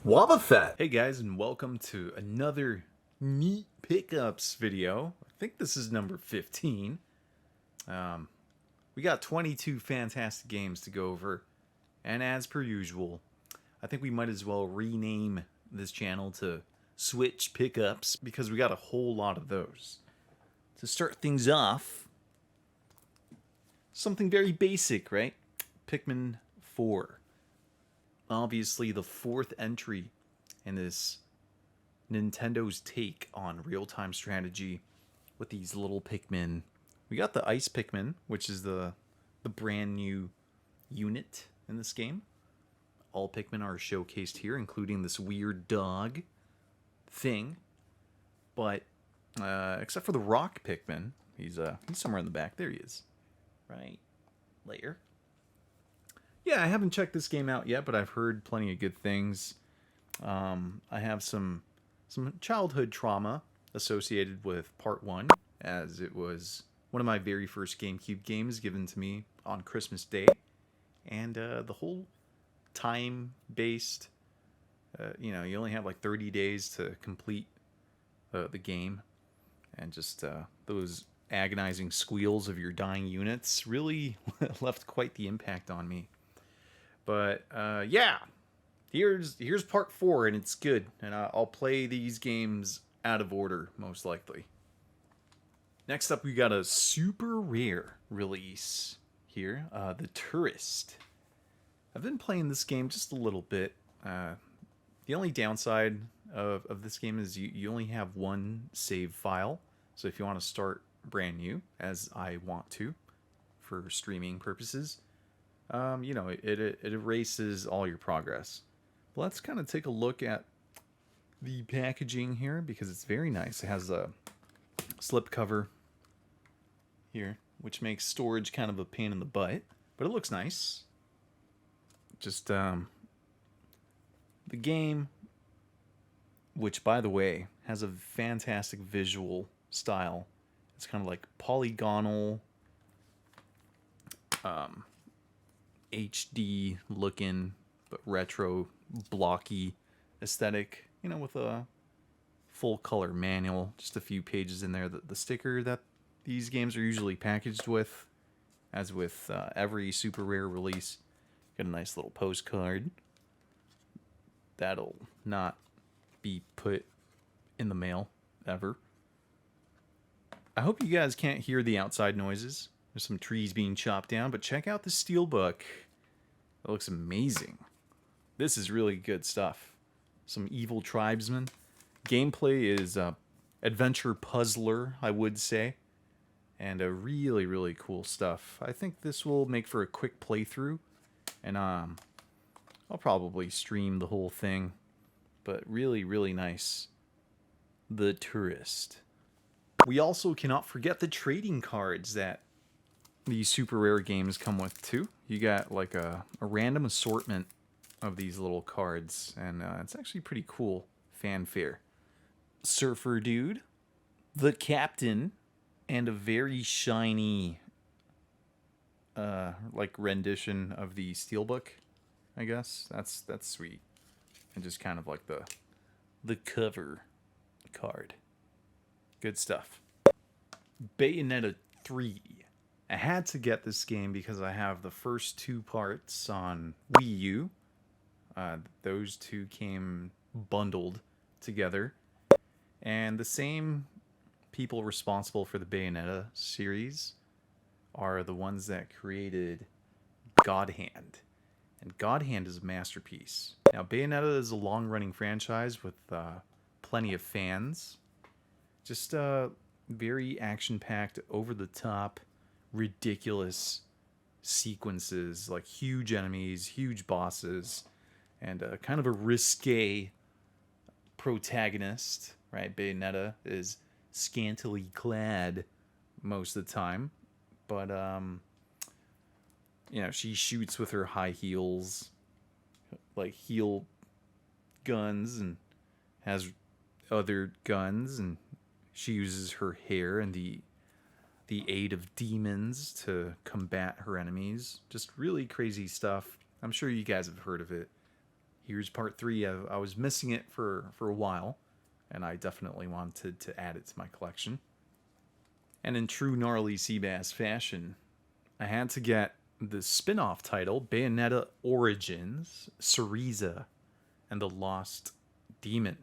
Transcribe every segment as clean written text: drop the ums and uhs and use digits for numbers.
Wobbuffet. Hey guys, and welcome to another neat pickups video. I think this is number 15. We got 22 fantastic games to go over, and as per usual, I think we might as well rename this channel to Switch Pickups because we got a whole lot of those. To start things off, something very basic, right? Pikmin 4. Obviously the fourth entry in this Nintendo's take on real-time strategy with these little Pikmin. We got the Ice Pikmin, which is the brand new unit in this game. All Pikmin are showcased here, including this weird dog thing. But except for the Rock Pikmin, he's somewhere in the back. There he is, right later. Yeah, I haven't checked this game out yet, but I've heard plenty of good things. I have some childhood trauma associated with Part 1, as it was one of my very first GameCube games given to me on Christmas Day. And the whole time-based, you only have like 30 days to complete the game. And just those agonizing squeals of your dying units really left quite the impact on me. But yeah, here's part 4, and it's good. And I'll play these games out of order, most likely. Next up, we got a super rare release here, The Tourist. I've been playing this game just a little bit. The only downside of this game is you only have one save file. So if you want to start brand new, as I want to, for streaming purposes, it erases all your progress. But let's kind of take a look at the packaging here because it's very nice. It has a slip cover here, which makes storage kind of a pain in the butt, but it looks nice. Just the game, which by the way has a fantastic visual style. It's kind of like polygonal, HD looking, but retro, blocky aesthetic, with a full color manual, just a few pages in there. The sticker that these games are usually packaged with, as with every super rare release, got a nice little postcard that'll not be put in the mail ever. I hope you guys can't hear the outside noises. There's some trees being chopped down, but check out the steelbook. It looks amazing. This is really good stuff. Some evil tribesmen. Gameplay is adventure puzzler, I would say. And a really, really cool stuff. I think this will make for a quick playthrough. And I'll probably stream the whole thing. But really, really nice. The Tourist. We also cannot forget the trading cards that these super rare games come with too. You got like a random assortment of these little cards, and it's actually pretty cool fanfare. Surfer Dude, the Captain, and a very shiny like rendition of the steelbook, I guess. That's sweet. And just kind of like the cover card. Good stuff. Bayonetta 3. I had to get this game because I have the first two parts on Wii U. Those two came bundled together. And the same people responsible for the Bayonetta series are the ones that created God Hand. And God Hand is a masterpiece. Now, Bayonetta is a long-running franchise with plenty of fans. Just very action-packed, over-the-top, ridiculous sequences, like huge enemies, huge bosses, and kind of a risque protagonist, right? Bayonetta is scantily clad most of the time, but she shoots with her high heels, like heel guns, and has other guns, and she uses her hair and the aid of demons to combat her enemies. Just really crazy stuff. I'm sure you guys have heard of it. here's part 3. I was missing it for a while, and I definitely wanted to add it to my collection. And in true gnarly Seabass fashion, I had to get the spin-off title, Bayonetta Origins, Cereza, and the Lost Demon.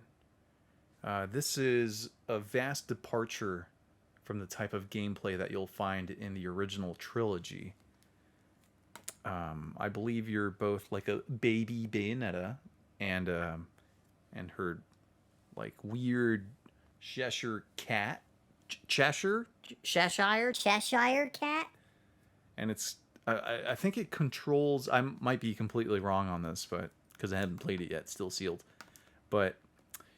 This is a vast departure from the type of gameplay that you'll find in the original trilogy. I believe you're both like a baby Bayonetta and her like weird Cheshire cat, Cheshire cat. And it's I think it controls. I might be completely wrong on this, but because I haven't played it yet, still sealed. But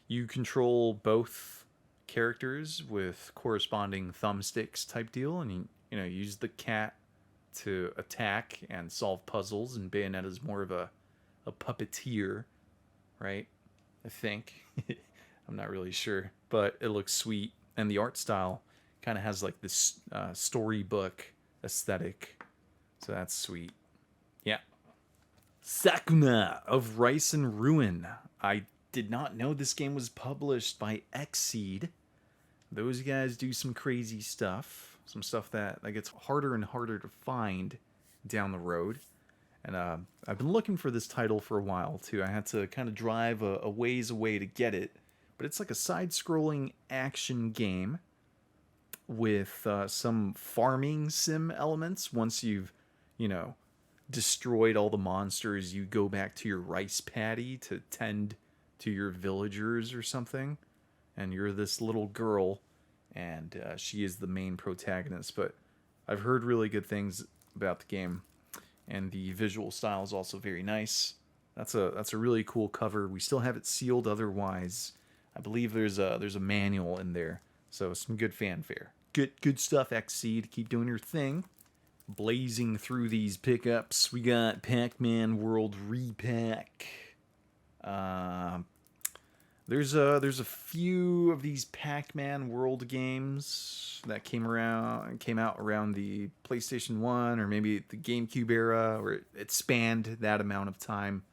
you control both characters with corresponding thumbsticks type deal, and you use the cat to attack and solve puzzles, and Bayonetta's more of a puppeteer, right? I think. I'm not really sure, but it looks sweet, and the art style kind of has like this storybook aesthetic, so that's sweet. Yeah. Sakuna of Rice and Ruin. I did not know this game was published by Xseed. Those guys do some crazy stuff, some stuff that gets harder and harder to find down the road. And I've been looking for this title for a while too. I had to kind of drive a ways away to get it, but it's like a side-scrolling action game with some farming sim elements. Once you've, destroyed all the monsters, you go back to your rice paddy to tend to your villagers or something. And you're this little girl, and she is the main protagonist. But I've heard really good things about the game, and the visual style is also very nice. That's a really cool cover. We still have it sealed. Otherwise, I believe there's a manual in there. So some good fanfare. Good stuff, Xseed. Keep doing your thing. Blazing through these pickups, we got PacMan World Repack. There's a few of these PacMan World games that came out around the PlayStation 1 or maybe the GameCube era, or it spanned that amount of time.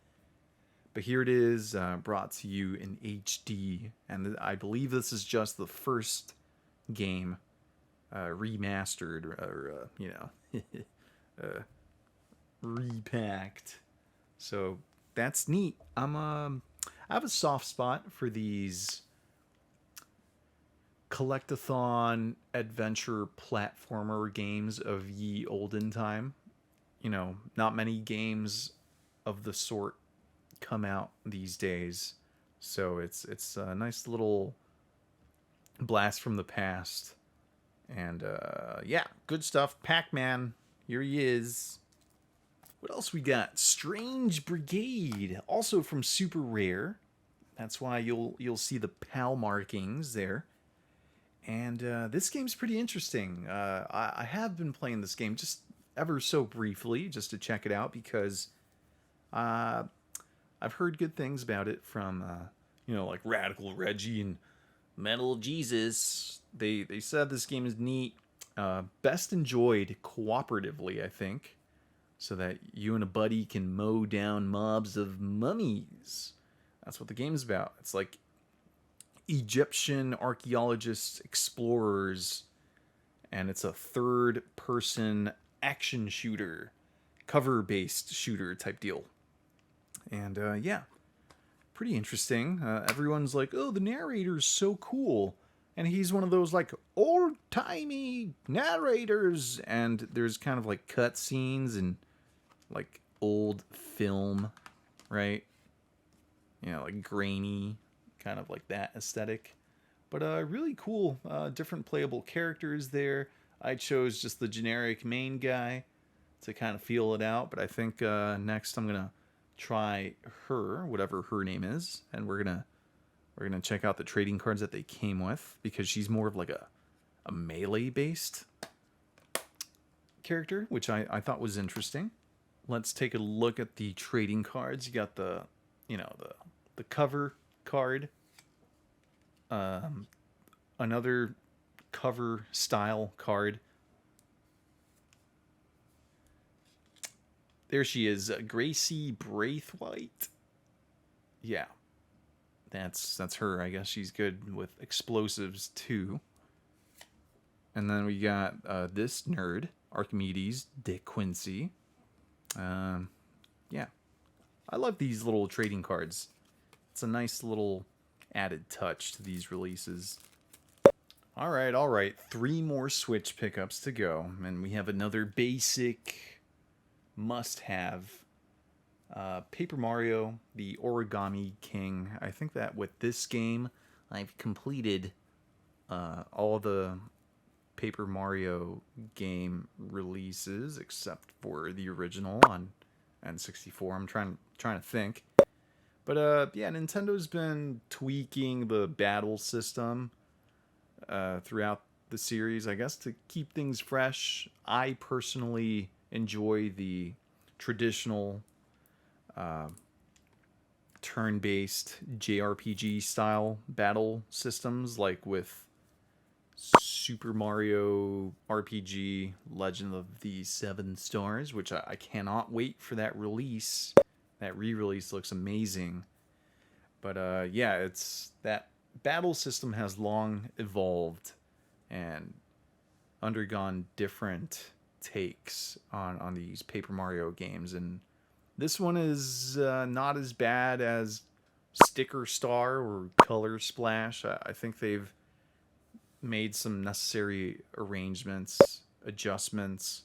But here it is, brought to you in HD, and I believe this is just the first game remastered or repacked. So that's neat. I have a soft spot for these collectathon adventure platformer games of ye olden time. Not many games of the sort come out these days, so it's a nice little blast from the past. And yeah, good stuff. Pac-Man, here he is. What else we got? Strange Brigade, also from Super Rare. That's why you'll see the PAL markings there. And this game's pretty interesting. I have been playing this game just ever so briefly, just to check it out, because I've heard good things about it from like Radical Reggie and Metal Jesus. They said this game is neat. Best enjoyed cooperatively, I think, so that you and a buddy can mow down mobs of mummies. That's what the game's about. It's like Egyptian archaeologists, explorers, and it's a third-person action shooter, cover-based shooter type deal. And yeah, pretty interesting. Everyone's like, oh, the narrator's so cool. And he's one of those like old-timey narrators. And there's kind of like cut scenes and like old film, right? Like grainy, kind of like that aesthetic. But really cool, different playable characters there. I chose just the generic main guy to kind of feel it out. But I think next I'm going to try her, whatever her name is. And we're gonna check out the trading cards that they came with, because she's more of like a melee-based character, which I thought was interesting. Let's take a look at the trading cards. You got the cover card, another cover style card. There she is, Gracie Braithwaite. yeah, that's her. I guess she's good with explosives too. And then we got this nerd, Archimedes De Quincy. Um, yeah, I love these little trading cards. It's a nice little added touch to these releases. All right, all right. 3 more Switch pickups to go, and we have another basic must-have. Paper Mario, the Origami King. I think that with this game, I've completed all the Paper Mario game releases except for the original on N64. I'm trying to think. But yeah, Nintendo's been tweaking the battle system throughout the series, I guess, to keep things fresh. I personally enjoy the traditional turn-based JRPG style battle systems, like with Super Mario RPG Legend of the Seven Stars, which I cannot wait for that release. That re-release looks amazing. But yeah, it's that battle system has long evolved and undergone different takes on these Paper Mario games, and this one is not as bad as Sticker Star or Color Splash. I think they've made some necessary arrangements, adjustments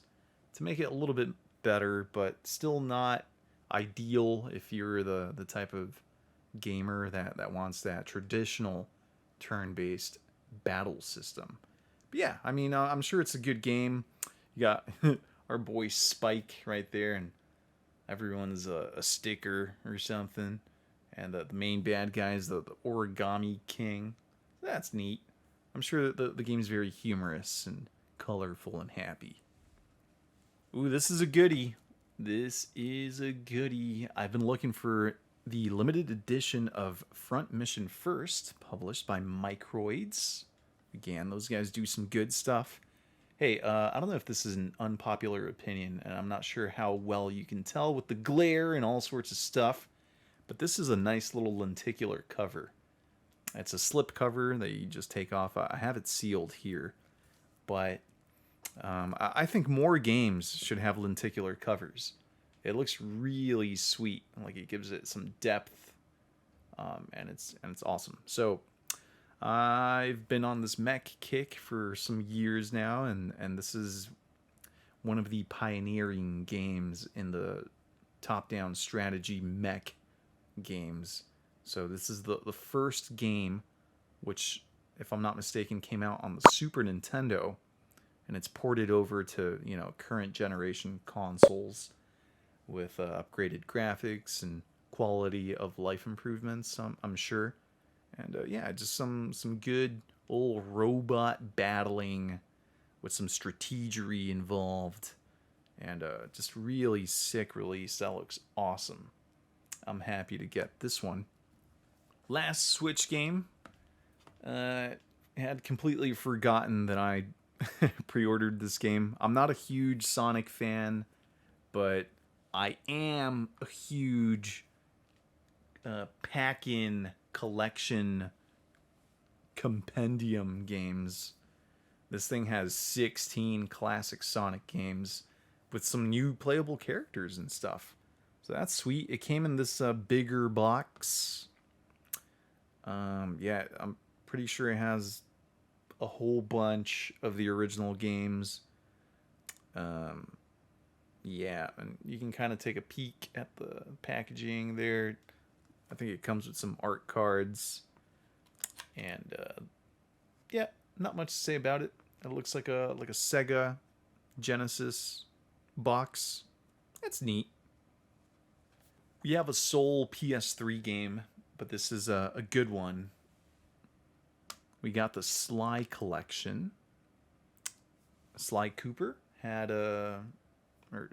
to make it a little bit better, but still not ideal if you're the type of gamer that wants that traditional turn-based battle system. But yeah, I mean, I'm sure it's a good game. You got our boy Spike right there, and everyone's a sticker or something. And the main bad guy is the Origami King. That's neat. I'm sure that the game's very humorous and colorful and happy. Ooh, this is a goodie. This is a goodie. I've been looking for the limited edition of Front Mission First, published by Microids. Again, those guys do some good stuff. Hey, I don't know if this is an unpopular opinion, and I'm not sure how well you can tell with the glare and all sorts of stuff, but this is a nice little lenticular cover. It's a slip cover that you just take off. I have it sealed here, but I think more games should have lenticular covers. It looks really sweet, like it gives it some depth, and it's awesome. So I've been on this mech kick for some years now, and this is one of the pioneering games in the top-down strategy mech games. So this is the first game, which, if I'm not mistaken, came out on the Super Nintendo, and it's ported over to, you know, current generation consoles with upgraded graphics and quality of life improvements, I'm sure. And yeah, just some good old robot battling with some strategery involved, and just really sick release. That looks awesome. I'm happy to get this one. Last Switch game, had completely forgotten that I pre-ordered this game. I'm not a huge Sonic fan, but I am a huge pack-in collection compendium games. This thing has 16 classic Sonic games with some new playable characters and stuff. So that's sweet. It came in this bigger box. Yeah, I'm pretty sure it has a whole bunch of the original games. Yeah, and you can kind of take a peek at the packaging there. I think it comes with some art cards. And yeah, not much to say about it. It looks like a Sega Genesis box. That's neat. We have a sole PS3 game, but this is a good one. We got the Sly Collection. Sly Cooper had or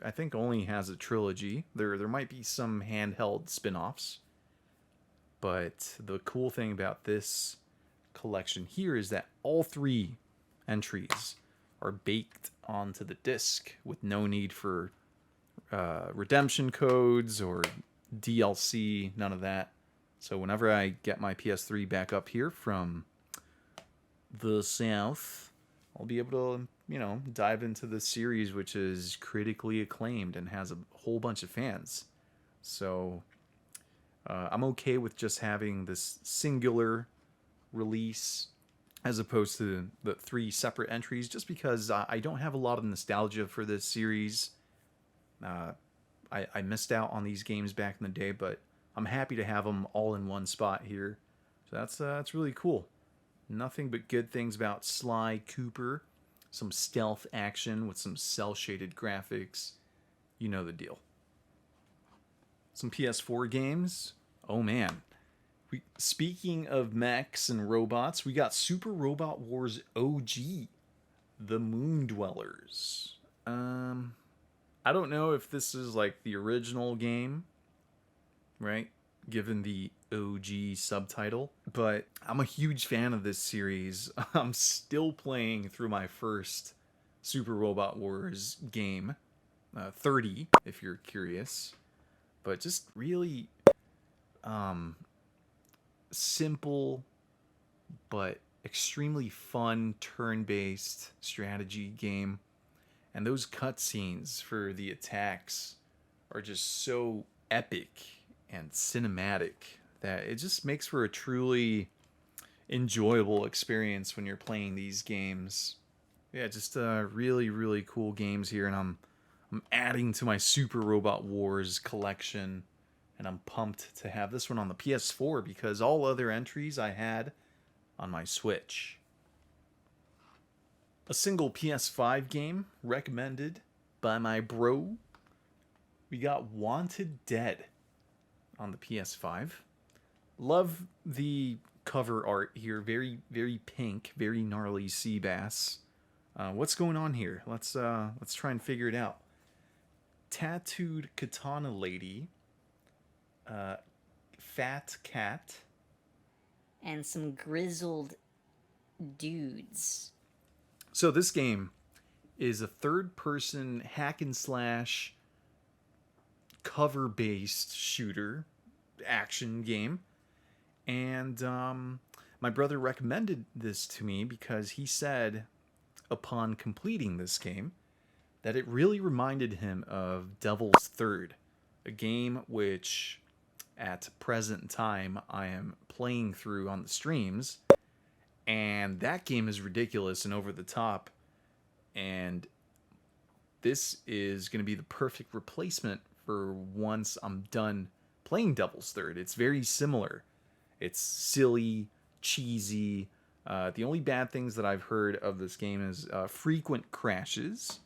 I think only has a trilogy. There might be some handheld spin-offs. But the cool thing about this collection here is that all 3 entries are baked onto the disc with no need for redemption codes or DLC, none of that. So whenever I get my PS3 back up here from the South, I'll be able to, dive into the series, which is critically acclaimed and has a whole bunch of fans. So I'm okay with just having this singular release as opposed to the 3 separate entries, just because I don't have a lot of nostalgia for this series. I missed out on these games back in the day, but I'm happy to have them all in one spot here. So that's really cool. Nothing but good things about Sly Cooper. Some stealth action with some cel-shaded graphics. You know the deal. Some PS4 games. Oh man. Speaking of mechs and robots, we got Super Robot Wars OG. The Moon Dwellers. I don't know if this is like the original game, right? Given the OG subtitle, but I'm a huge fan of this series. I'm still playing through my first Super Robot Wars game, 30, if you're curious. But just really simple, but extremely fun turn-based strategy game. And those cutscenes for the attacks are just so epic and cinematic that it just makes for a truly enjoyable experience when you're playing these games. Yeah, just really, really cool games here, and I'm adding to my Super Robot Wars collection, and I'm pumped to have this one on the PS4 because all other entries I had on my Switch. A single PS5 game recommended by my bro. We got Wanted Dead on the PS5. Love the cover art here. Very, very pink, very gnarly sea bass. What's going on here? Let's try and figure it out. Tattooed katana lady, fat cat, and some grizzled dudes. So this game is a third-person hack and slash cover-based shooter action game, and my brother recommended this to me because he said upon completing this game that it really reminded him of Devil's Third, a game which at present time I am playing through on the streams, and that game is ridiculous and over the top, and this is going to be the perfect replacement for once I'm done playing Devil's Third. It's very similar. It's silly, cheesy. The only bad things that I've heard of this game is frequent crashes.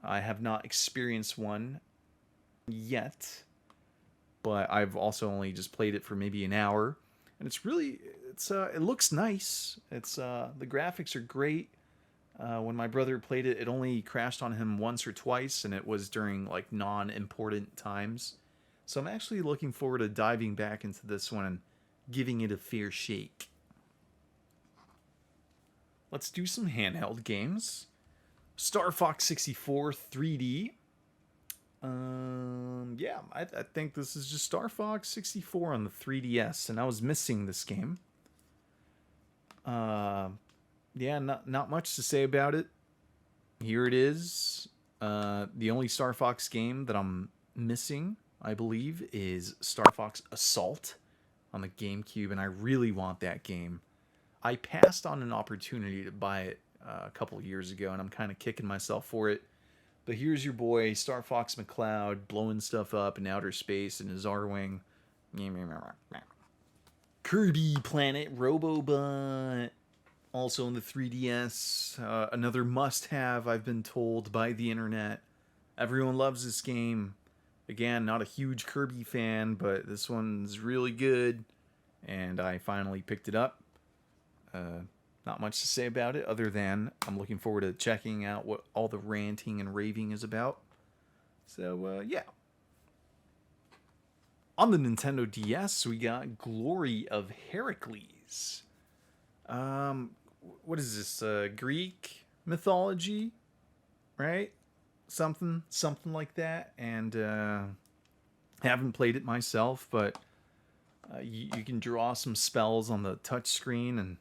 I have not experienced one yet, but I've also only just played it for maybe an hour, and it looks nice. The graphics are great. When my brother played it, it only crashed on him once or twice, and it was during like non-important times. So I'm actually looking forward to diving back into this one and giving it a fair shake. Let's do some handheld games. Star Fox 64 3D. I think this is just Star Fox 64 on the 3DS, and I was missing this game. Not much to say about it. Here it is. The only Star Fox game that I'm missing, I believe, is Star Fox Assault on the GameCube, and I really want that game. I passed on an opportunity to buy it a couple years ago, and I'm kind of kicking myself for it. But here's your boy, Star Fox McCloud, blowing stuff up in outer space in his R-Wing. Kirby Planet Robobot, also on the 3DS. Another must-have, I've been told by the internet. Everyone loves this game. Again, not a huge Kirby fan, but this one's really good, and I finally picked it up. Not much to say about it, other than I'm looking forward to checking out what all the ranting and raving is about. So, yeah. On the Nintendo DS, we got Glory of Heracles. What is this? Greek mythology, right? Something like that. And haven't played it myself, but You can draw some spells on the touch screen, and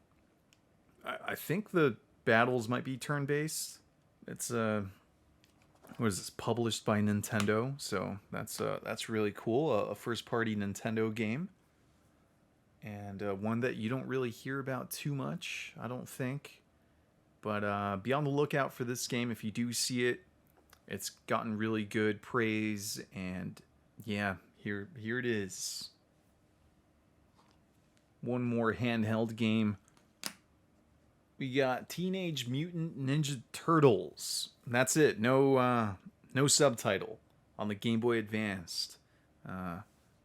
I think the battles might be turn-based. It's what is this? Published by Nintendo, so that's really cool. A first-party Nintendo game, and one that you don't really hear about too much, I don't think. But be on the lookout for this game if you do see it. It's gotten really good praise, and yeah, here it is. One more handheld game. We got Teenage Mutant Ninja Turtles. That's it. No subtitle on the Game Boy Advanced.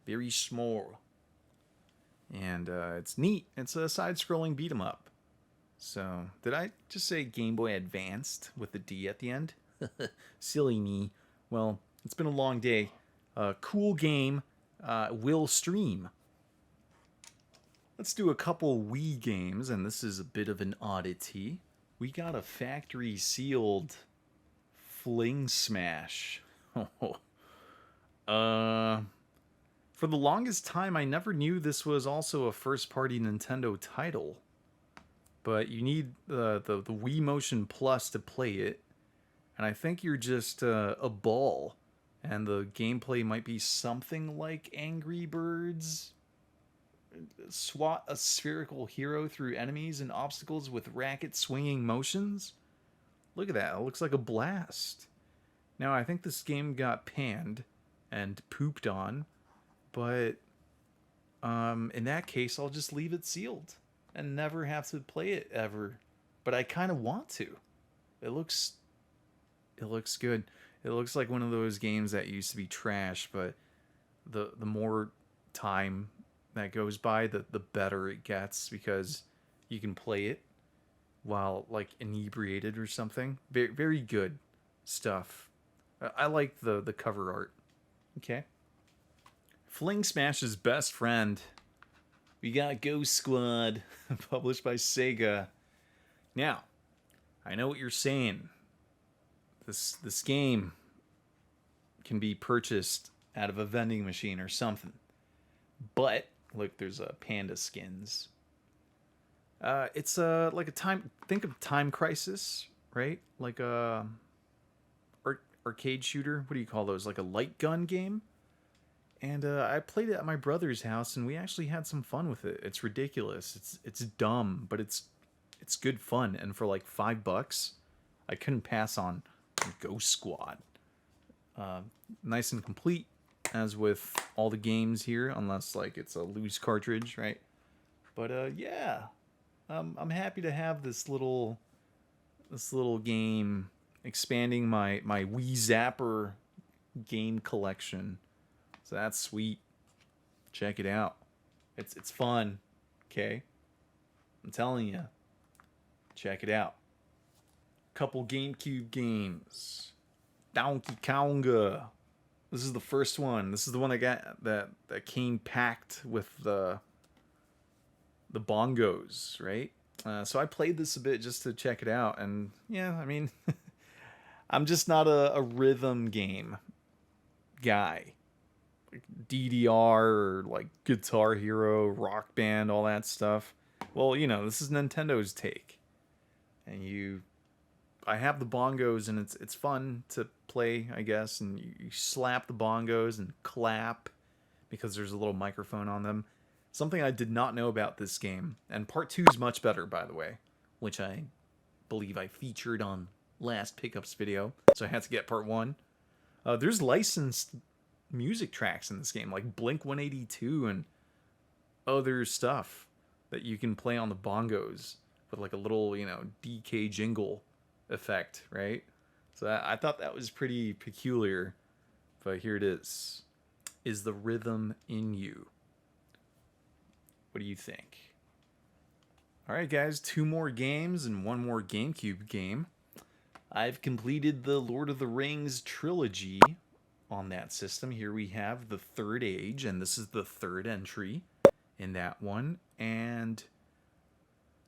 Very small, and it's neat. It's a side-scrolling beat 'em up. So, did I just say Game Boy Advanced with the D at the end? Silly me. Well, it's been a long day. Cool game. Will stream. Let's do a couple Wii games, and this is a bit of an oddity. We got a factory sealed Fling Smash. For the longest time, I never knew this was also a first-party Nintendo title. But you need the Wii Motion Plus to play it. And I think you're just a ball. And the gameplay might be something like Angry Birds. Swat a spherical hero through enemies and obstacles with racket swinging motions. Look at that. It looks like a blast. Now, I think this game got panned and pooped on. But in that case, I'll just leave it sealed and never have to play it ever. But I kind of want to. It looks good. It looks like one of those games that used to be trash, but the more time that goes by, the better it gets, because you can play it while like inebriated or something. Very, very good stuff. I like the cover art. Okay. Fling Smash's best friend. We got Ghost Squad, published by Sega. Now, I know what you're saying. This game can be purchased out of a vending machine or something. But look, there's panda skins. It's like a time. Think of Time Crisis, right? Like a arcade shooter. What do you call those? Like a light gun game. And I played it at my brother's house, and we actually had some fun with it. It's ridiculous. It's dumb, but it's good fun. And for like $5, I couldn't pass on Ghost Squad. Nice and complete, as with all the games here, unless like it's a loose cartridge, right? But yeah, I'm happy to have this little game expanding my Wii Zapper game collection. So that's sweet. Check it out. It's fun. Okay? I'm telling you. Check it out. Couple GameCube games. Donkey Konga. This is the first one. This is the one I got that came packed with the bongos, right? So I played this a bit just to check it out, and yeah, I mean, I'm just not a rhythm game guy. DDR or like Guitar Hero, Rock Band, all that stuff. Well, you know, this is Nintendo's take. And I have the bongos, and it's fun to play, I guess, and you slap the bongos and clap because there's a little microphone on them. Something I did not know about this game, and part 2 is much better, by the way, which I believe I featured on last Pickups video, so I had to get part 1. There's licensed music tracks in this game, like Blink 182 and other stuff that you can play on the bongos with like a little, DK jingle effect, right? So I thought that was pretty peculiar, but here it is. Is the rhythm in you? What do you think? All right, guys, 2 more games and 1 more GameCube game. I've completed the Lord of the Rings trilogy on that system. Here we have the Third Age, and this is the 3rd entry in that one. And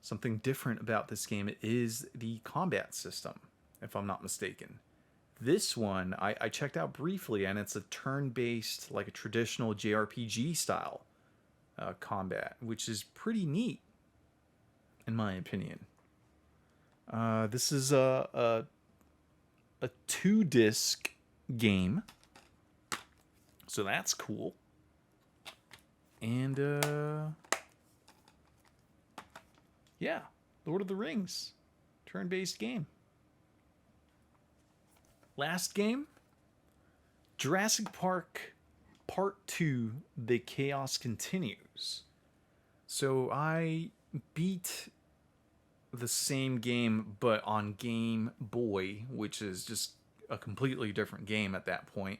something different about this game is the combat system, if I'm not mistaken. This one, I checked out briefly, and it's a turn-based, like a traditional JRPG style combat, which is pretty neat, in my opinion. This is a 2-disc game, so that's cool. And yeah, Lord of the Rings, turn-based game. Last game, Jurassic Park Part 2, The Chaos Continues. So I beat the same game, but on Game Boy, which is just a completely different game at that point.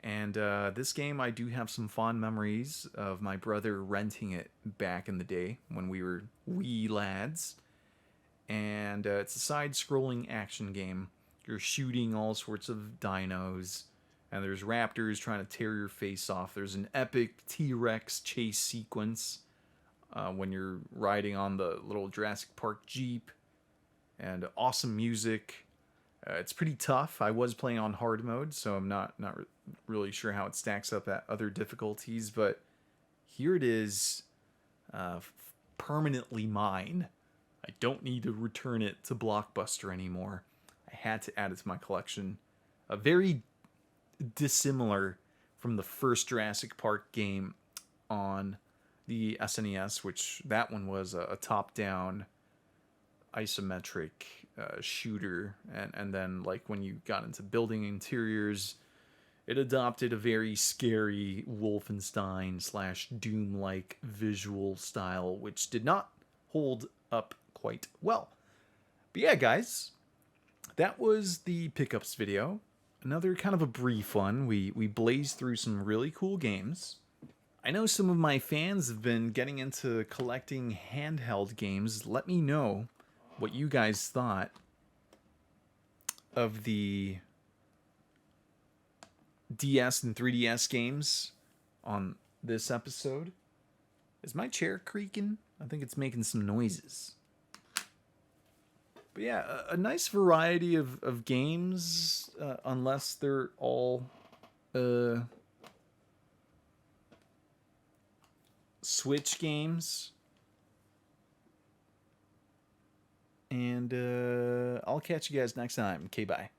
And this game, I do have some fond memories of my brother renting it back in the day when we were wee lads. And it's a side-scrolling action game. You're shooting all sorts of dinos, and there's raptors trying to tear your face off. There's an epic T-Rex chase sequence when you're riding on the little Jurassic Park Jeep, and awesome music. It's pretty tough. I was playing on hard mode, so I'm not really sure how it stacks up at other difficulties, but here it is, permanently mine. I don't need to return it to Blockbuster anymore. I had to add it to my collection. Very dissimilar from the first Jurassic Park game on the SNES, which that one was a top-down isometric shooter, and then like when you got into building interiors, it adopted a very scary Wolfenstein / Doom-like visual style, which did not hold up quite well. But yeah, guys, that was the pickups video. Another kind of a brief one. We blazed through some really cool games. I know some of my fans have been getting into collecting handheld games. Let me know what you guys thought of the DS and 3DS games on this episode. Is my chair creaking? I think it's making some noises. But yeah, a nice variety of games, unless they're all Switch games. And I'll catch you guys next time. Okay, bye.